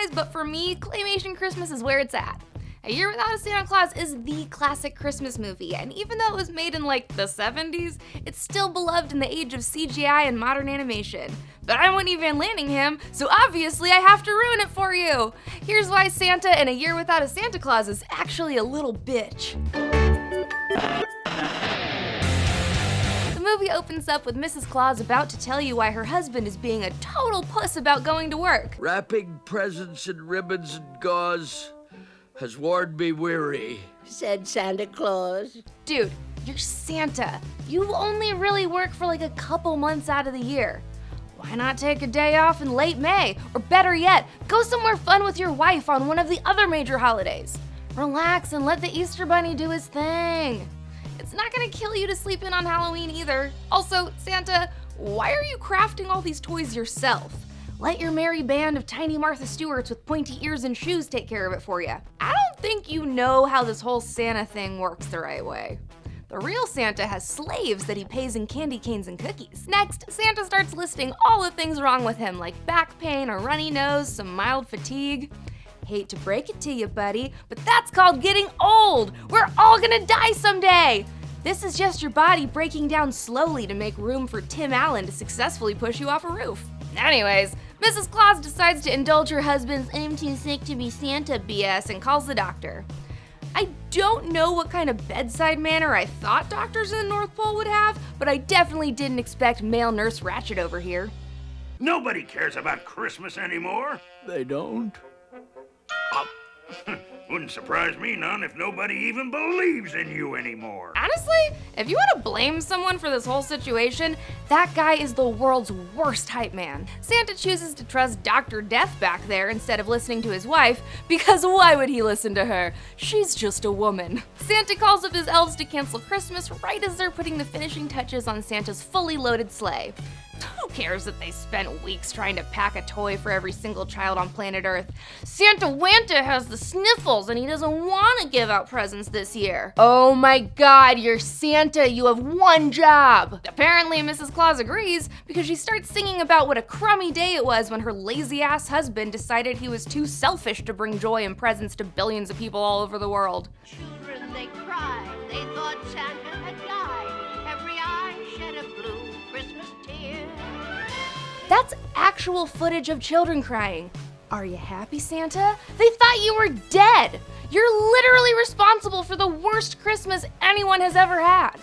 guys, but for me, claymation Christmas is where it's at. A Year Without a Santa Claus is the classic Christmas movie, and even though it was made in like the 70s, it's still beloved in the age of CGI and modern animation. But I'm Whitney Van Laningham, so obviously I have to ruin it for you! Here's why Santa in A Year Without a Santa Claus is actually a little bitch. The movie opens up with Mrs. Claus about to tell you why her husband is being a total puss about going to work. Wrapping presents and ribbons and gauze has worn me weary, said Santa Claus. Dude, you're Santa. You only really work for like a couple months out of the year. Why not take a day off in late May? Or better yet, go somewhere fun with your wife on one of the other major holidays. Relax and let the Easter Bunny do his thing. It's not gonna kill you to sleep in on Halloween either. Also, Santa, why are you crafting all these toys yourself? Let your merry band of tiny Martha Stewarts with pointy ears and shoes take care of it for you. I don't think you know how this whole Santa thing works the right way. The real Santa has slaves that he pays in candy canes and cookies. Next, Santa starts listing all the things wrong with him, like back pain, a runny nose, some mild fatigue. Hate to break it to you, buddy, but that's called getting old. We're all gonna die someday. This is just your body breaking down slowly to make room for Tim Allen to successfully push you off a roof. Anyways, Mrs. Claus decides to indulge her husband's "I'm too sick to be Santa" BS and calls the doctor. I don't know what kind of bedside manner I thought doctors in the North Pole would have, but I definitely didn't expect male Nurse Ratched over here. Nobody cares about Christmas anymore. They don't. Wouldn't surprise me none if nobody even believes in you anymore. Honestly, if you want to blame someone for this whole situation, that guy is the world's worst hype man. Santa chooses to trust Dr. Death back there instead of listening to his wife, because why would he listen to her? She's just a woman. Santa calls up his elves to cancel Christmas right as they're putting the finishing touches on Santa's fully loaded sleigh. Who cares that they spent weeks trying to pack a toy for every single child on planet Earth? Santa Wanta has the sniffles and he doesn't want to give out presents this year. Oh my god, you're Santa, you have one job! Apparently Mrs. Claus agrees because she starts singing about what a crummy day it was when her lazy-ass husband decided he was too selfish to bring joy and presents to billions of people all over the world. Children, they cried. They thought Santa had died. Every eye shed a blue Christmas tear. That's actual footage of children crying. Are you happy, Santa? They thought you were dead. You're literally responsible for the worst Christmas anyone has ever had.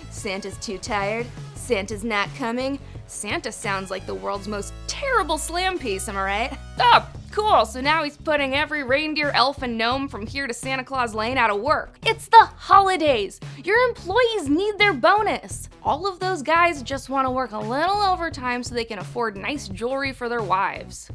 Santa's too tired. Santa's not coming. Santa sounds like the world's most terrible slam piece, am I right? Oh, cool, so now he's putting every reindeer, elf, and gnome from here to Santa Claus Lane out of work. It's the holidays. Your employees need their bonus. All of those guys just want to work a little overtime so they can afford nice jewelry for their wives.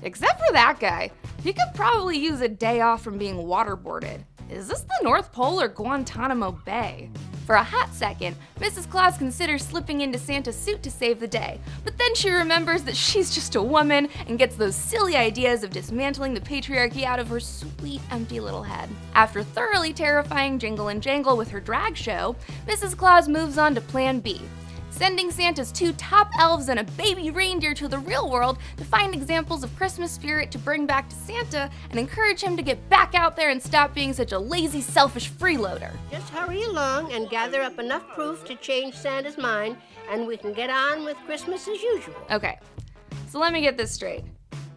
Except for that guy. He could probably use a day off from being waterboarded. Is this the North Pole or Guantanamo Bay? For a hot second, Mrs. Claus considers slipping into Santa's suit to save the day, but then she remembers that she's just a woman and gets those silly ideas of dismantling the patriarchy out of her sweet, empty little head. After thoroughly terrifying Jingle and Jangle with her drag show, Mrs. Claus moves on to Plan B, sending Santa's 2 top elves and a baby reindeer to the real world to find examples of Christmas spirit to bring back to Santa and encourage him to get back out there and stop being such a lazy, selfish freeloader. Just hurry along and gather up enough proof to change Santa's mind, and we can get on with Christmas as usual. Okay, so let me get this straight.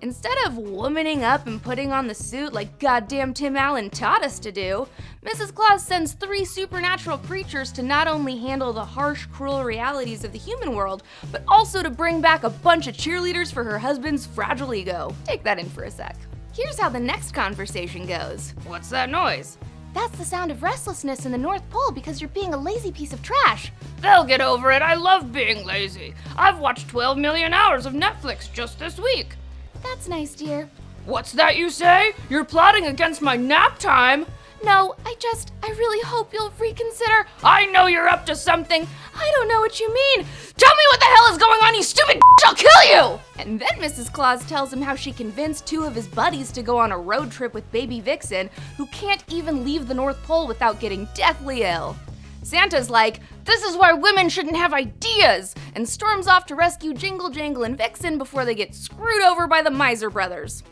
Instead of womaning up and putting on the suit like goddamn Tim Allen taught us to do, Mrs. Claus sends 3 supernatural creatures to not only handle the harsh, cruel realities of the human world, but also to bring back a bunch of cheerleaders for her husband's fragile ego. Take that in for a sec. Here's how the next conversation goes. What's that noise? That's the sound of restlessness in the North Pole because you're being a lazy piece of trash. They'll get over it. I love being lazy. I've watched 12 million hours of Netflix just this week. That's nice, dear. What's that you say? You're plotting against my nap time. No, I really hope you'll reconsider. I know you're up to something. I don't know what you mean. Tell me what the hell is going on, you stupid bitch, I'll kill you! And then Mrs. Claus tells him how she convinced 2 of his buddies to go on a road trip with baby Vixen, who can't even leave the North Pole without getting deathly ill. Santa's like, this is why women shouldn't have ideas. and storms off to rescue Jingle Jangle and Vixen before they get screwed over by the Miser brothers.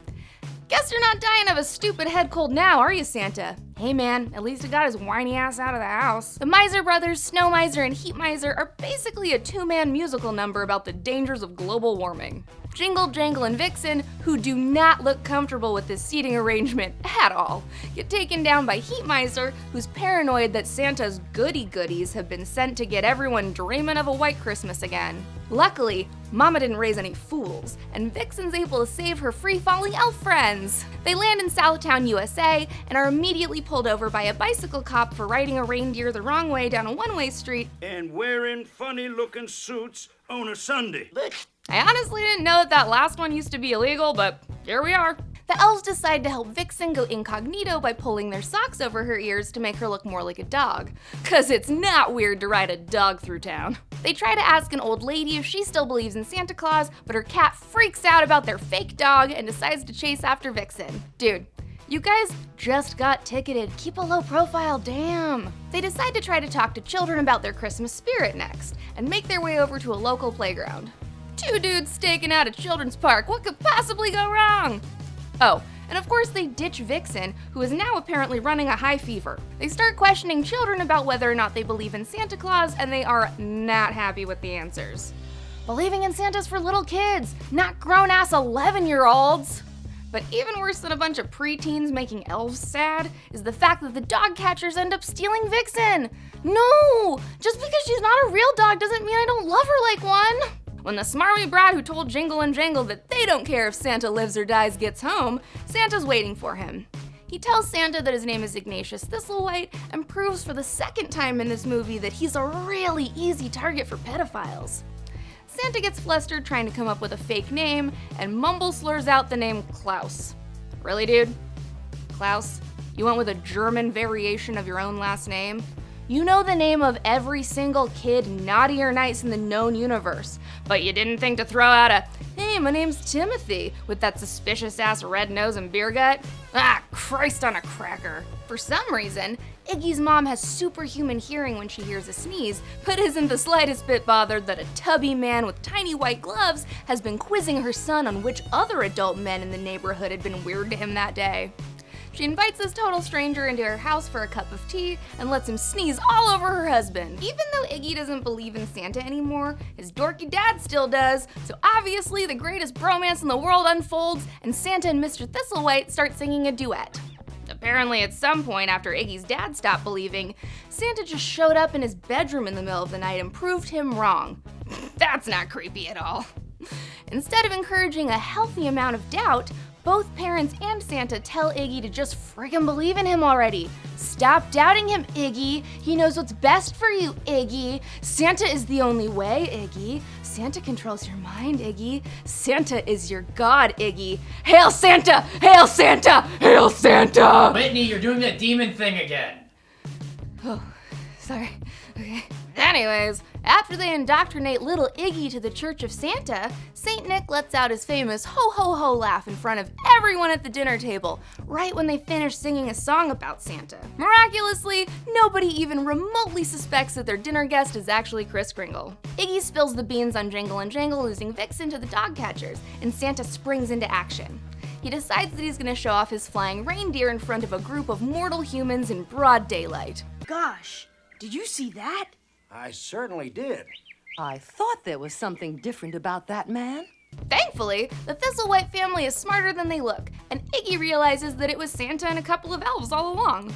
Guess you're not dying of a stupid head cold now, are you, Santa? Hey man, at least he got his whiny ass out of the house. The Miser brothers, Snow Miser and Heat Miser are basically a two-man musical number about the dangers of global warming. Jingle, Jangle, and Vixen, who do not look comfortable with this seating arrangement at all, get taken down by Heat Miser, who's paranoid that Santa's goodies have been sent to get everyone dreaming of a white Christmas again. Luckily, Mama didn't raise any fools, and Vixen's able to save her free-falling elf friends. They land in Southtown, USA, and are immediately pulled over by a bicycle cop for riding a reindeer the wrong way down a one-way street. And wearing funny-looking suits on a Sunday. I honestly didn't know that last one used to be illegal, but here we are. The elves decide to help Vixen go incognito by pulling their socks over her ears to make her look more like a dog. 'Cause it's not weird to ride a dog through town. They try to ask an old lady if she still believes in Santa Claus, but her cat freaks out about their fake dog and decides to chase after Vixen. Dude, you guys just got ticketed. Keep a low profile, damn. They decide to try to talk to children about their Christmas spirit next, and make their way over to a local playground. Two dudes staking out a children's park. What could possibly go wrong? Oh, and of course they ditch Vixen, who is now apparently running a high fever. They start questioning children about whether or not they believe in Santa Claus, and they are not happy with the answers. Believing in Santa's for little kids, not grown-ass 11-year-olds. But even worse than a bunch of preteens making elves sad is the fact that the dog catchers end up stealing Vixen. No! Just because she's not a real dog doesn't mean I don't love her like one. When the smarmy brat who told Jingle and Jangle that they don't care if Santa lives or dies gets home, Santa's waiting for him. He tells Santa that his name is Ignatius Thistlewhite and proves for the second time in this movie that he's a really easy target for pedophiles. Santa gets flustered trying to come up with a fake name and mumble slurs out the name Klaus. Really, dude? Klaus? You went with a German variation of your own last name? You know the name of every single kid, naughty or nice, in the known universe, but you didn't think to throw out a, hey, my name's Timothy, with that suspicious-ass red nose and beer gut? Ah, Christ on a cracker. For some reason, Iggy's mom has superhuman hearing when she hears a sneeze, but isn't the slightest bit bothered that a tubby man with tiny white gloves has been quizzing her son on which other adult men in the neighborhood had been weird to him that day. She invites this total stranger into her house for a cup of tea and lets him sneeze all over her husband. Even though Iggy doesn't believe in Santa anymore, his dorky dad still does, so obviously the greatest bromance in the world unfolds and Santa and Mr. Thistlewhite start singing a duet. Apparently at some point after Iggy's dad stopped believing, Santa just showed up in his bedroom in the middle of the night and proved him wrong. That's not creepy at all. Instead of encouraging a healthy amount of doubt, both parents and Santa tell Iggy to just friggin' believe in him already. Stop doubting him, Iggy. He knows what's best for you, Iggy. Santa is the only way, Iggy. Santa controls your mind, Iggy. Santa is your god, Iggy. Hail Santa! Hail Santa! Hail Santa! Whitney, you're doing that demon thing again. Oh, sorry. Okay. Anyways, after they indoctrinate little Iggy to the Church of Santa, Saint Nick lets out his famous ho ho ho laugh in front of everyone at the dinner table, right when they finish singing a song about Santa. Miraculously, nobody even remotely suspects that their dinner guest is actually Kris Kringle. Iggy spills the beans on Jingle and Jangle losing Vixen to the dog catchers, and Santa springs into action. He decides that he's gonna show off his flying reindeer in front of a group of mortal humans in broad daylight. Gosh, did you see that? I certainly did. I thought there was something different about that man. Thankfully, the Thistlewhite family is smarter than they look, and Iggy realizes that it was Santa and a couple of elves all along.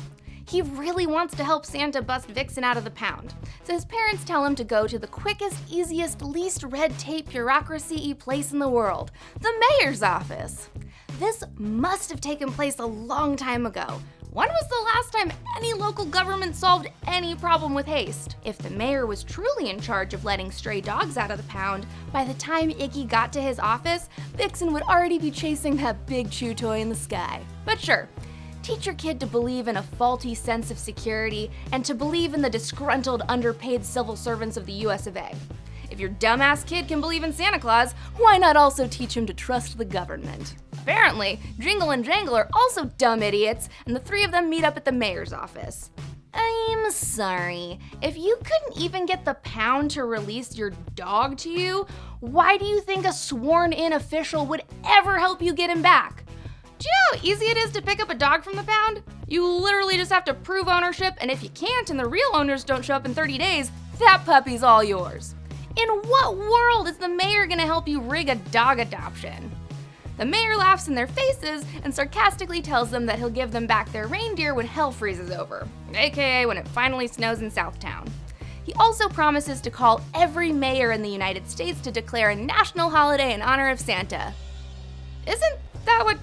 He really wants to help Santa bust Vixen out of the pound, so his parents tell him to go to the quickest, easiest, least red tape bureaucracy-y place in the world, the mayor's office. This must have taken place a long time ago. When was the last time any local government solved any problem with haste? If the mayor was truly in charge of letting stray dogs out of the pound, by the time Iggy got to his office, Vixen would already be chasing that big chew toy in the sky. But sure, teach your kid to believe in a faulty sense of security and to believe in the disgruntled, underpaid civil servants of the US of A. If your dumbass kid can believe in Santa Claus, why not also teach him to trust the government? Apparently, Jingle and Jangle are also dumb idiots, and the three of them meet up at the mayor's office. I'm sorry. If you couldn't even get the pound to release your dog to you, why do you think a sworn-in official would ever help you get him back? Do you know how easy it is to pick up a dog from the pound? You literally just have to prove ownership, and if you can't and the real owners don't show up in 30 days, that puppy's all yours. In what world is the mayor gonna help you rig a dog adoption? The mayor laughs in their faces and sarcastically tells them that he'll give them back their reindeer when hell freezes over, aka when it finally snows in Southtown. He also promises to call every mayor in the United States to declare a national holiday in honor of Santa. Isn't that what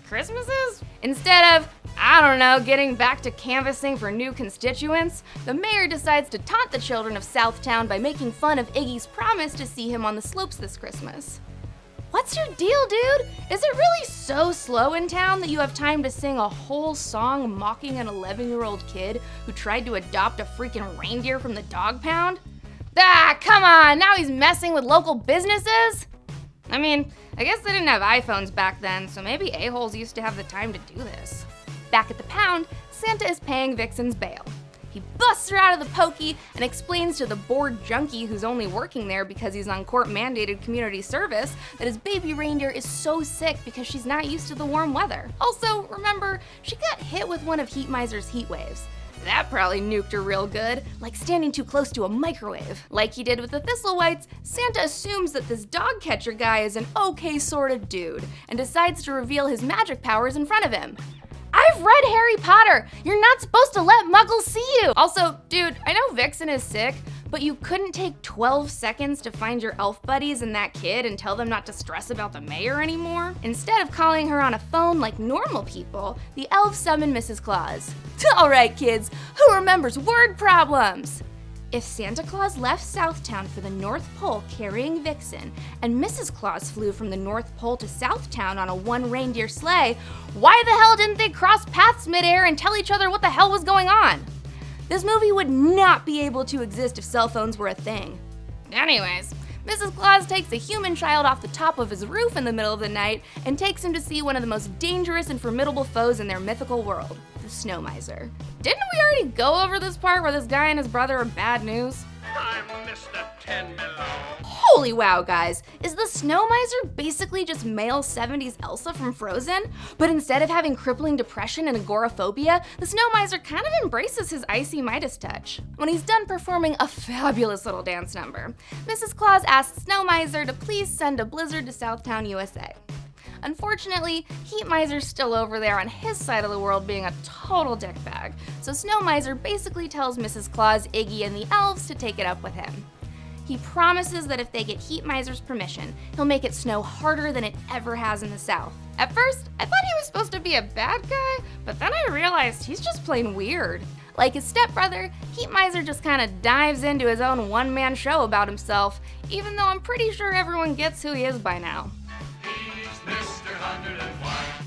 Christmas is? Instead of, I don't know, getting back to canvassing for new constituents, the mayor decides to taunt the children of Southtown by making fun of Iggy's promise to see him on the slopes this Christmas. What's your deal, dude? Is it really so slow in town that you have time to sing a whole song mocking an 11-year-old kid who tried to adopt a freaking reindeer from the dog pound? Ah, come on, now he's messing with local businesses? I mean, I guess they didn't have iPhones back then, so maybe a-holes used to have the time to do this. Back at the pound, Santa is paying Vixen's bail. He busts her out of the pokey and explains to the bored junkie who's only working there because he's on court-mandated community service that his baby reindeer is so sick because she's not used to the warm weather. Also, remember, she got hit with one of Heat Miser's heat waves. That probably nuked her real good, like standing too close to a microwave. Like he did with the Thistlewhites, Santa assumes that this dog catcher guy is an okay sort of dude and decides to reveal his magic powers in front of him. I've read Harry Potter! You're not supposed to let muggles see you! Also, dude, I know Vixen is sick, but you couldn't take 12 seconds to find your elf buddies and that kid and tell them not to stress about the mayor anymore? Instead of calling her on a phone like normal people, the elves summon Mrs. Claus. Alright kids, who remembers word problems? If Santa Claus left Southtown for the North Pole carrying Vixen, and Mrs. Claus flew from the North Pole to Southtown on a one-reindeer sleigh, why the hell didn't they cross paths midair and tell each other what the hell was going on? This movie would not be able to exist if cell phones were a thing. Anyways, Mrs. Claus takes a human child off the top of his roof in the middle of the night and takes him to see one of the most dangerous and formidable foes in their mythical world, the Snow Miser. Didn't we already go over this part where this guy and his brother are bad news? I'm Mr. 10 Below. Holy wow, guys. Is the Snow Miser basically just male 70s Elsa from Frozen? But instead of having crippling depression and agoraphobia, the Snow Miser kind of embraces his icy Midas touch. When he's done performing a fabulous little dance number, Mrs. Claus asks Snow Miser to please send a blizzard to Southtown, USA. Unfortunately, Heat Miser's still over there on his side of the world being a total dickbag, so Snow Miser basically tells Mrs. Claus, Iggy, and the elves to take it up with him. He promises that if they get Heat Miser's permission, he'll make it snow harder than it ever has in the South. At first, I thought he was supposed to be a bad guy, but then I realized he's just plain weird. Like his stepbrother, Heat Miser just kinda dives into his own one-man show about himself, even though I'm pretty sure everyone gets who he is by now.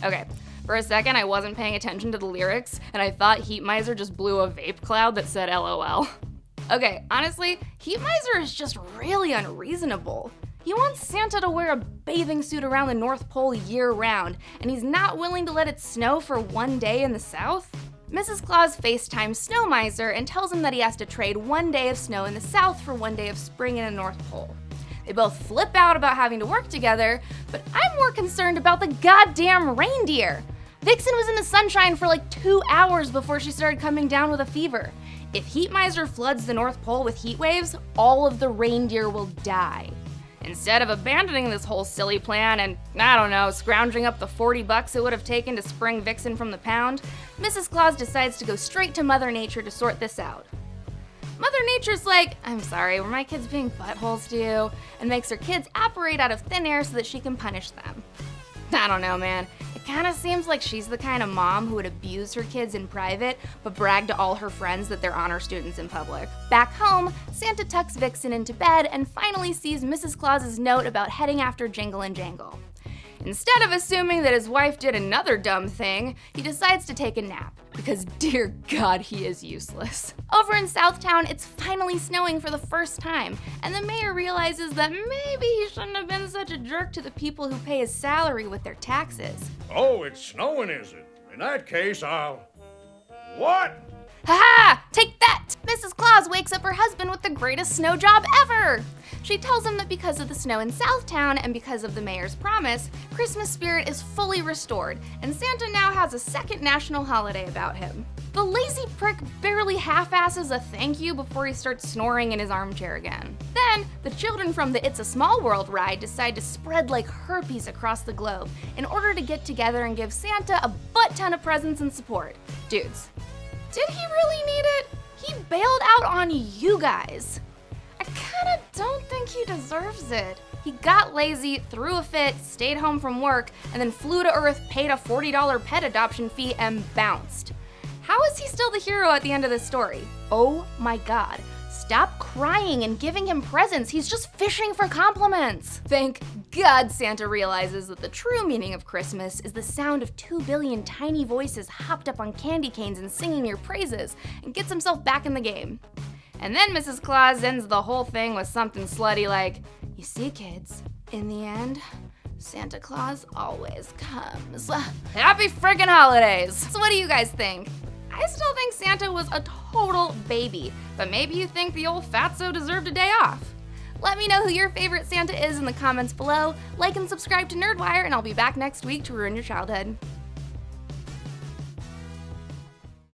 Okay, for a second I wasn't paying attention to the lyrics, and I thought Heat Miser just blew a vape cloud that said LOL. Okay, honestly, Heat Miser is just really unreasonable. He wants Santa to wear a bathing suit around the North Pole year-round, and he's not willing to let it snow for one day in the South? Mrs. Claus FaceTimes Snow Miser and tells him that he has to trade one day of snow in the South for one day of spring in the North Pole. They both flip out about having to work together, but I'm more concerned about the goddamn reindeer. Vixen was in the sunshine for like 2 hours before she started coming down with a fever. If Heat Miser floods the North Pole with heat waves, all of the reindeer will die. Instead of abandoning this whole silly plan and, I don't know, scrounging up the $40 it would have taken to spring Vixen from the pound, Mrs. Claus decides to go straight to Mother Nature to sort this out. Mother Nature's like, I'm sorry, were my kids being buttholes to you? And makes her kids apparate out of thin air so that she can punish them. I don't know, man. It kinda seems like she's the kind of mom who would abuse her kids in private, but brag to all her friends that they're honor students in public. Back home, Santa tucks Vixen into bed and finally sees Mrs. Claus's note about heading after Jingle and Jangle. Instead of assuming that his wife did another dumb thing, he decides to take a nap, because dear God, he is useless. Over in Southtown, it's finally snowing for the first time, and the mayor realizes that maybe he shouldn't have been such a jerk to the people who pay his salary with their taxes. Oh, it's snowing, is it? In that case, What? Ha! Take that! Mrs. Claus wakes up her husband with the greatest snow job ever! She tells him that because of the snow in Southtown and because of the mayor's promise, Christmas spirit is fully restored, and Santa now has a second national holiday about him. The lazy prick barely half-asses a thank you before he starts snoring in his armchair again. Then, the children from the It's a Small World ride decide to spread like herpes across the globe in order to get together and give Santa a butt ton of presents and support. Dudes, did he really need it? He bailed out on you guys. I kinda don't think he deserves it. He got lazy, threw a fit, stayed home from work, and then flew to Earth, paid a $40 pet adoption fee, and bounced. How is he still the hero at the end of this story? Oh my god. Stop crying and giving him presents. He's just fishing for compliments. Thank God Santa realizes that the true meaning of Christmas is the sound of 2 billion tiny voices hopped up on candy canes and singing your praises, and gets himself back in the game. And then Mrs. Claus ends the whole thing with something slutty like, you see kids, in the end, Santa Claus always comes. Happy friggin' holidays! So what do you guys think? I still think Santa was a total baby, but maybe you think the old fatso deserved a day off. Let me know who your favorite Santa is in the comments below, like and subscribe to Nerdwire, and I'll be back next week to ruin your childhood.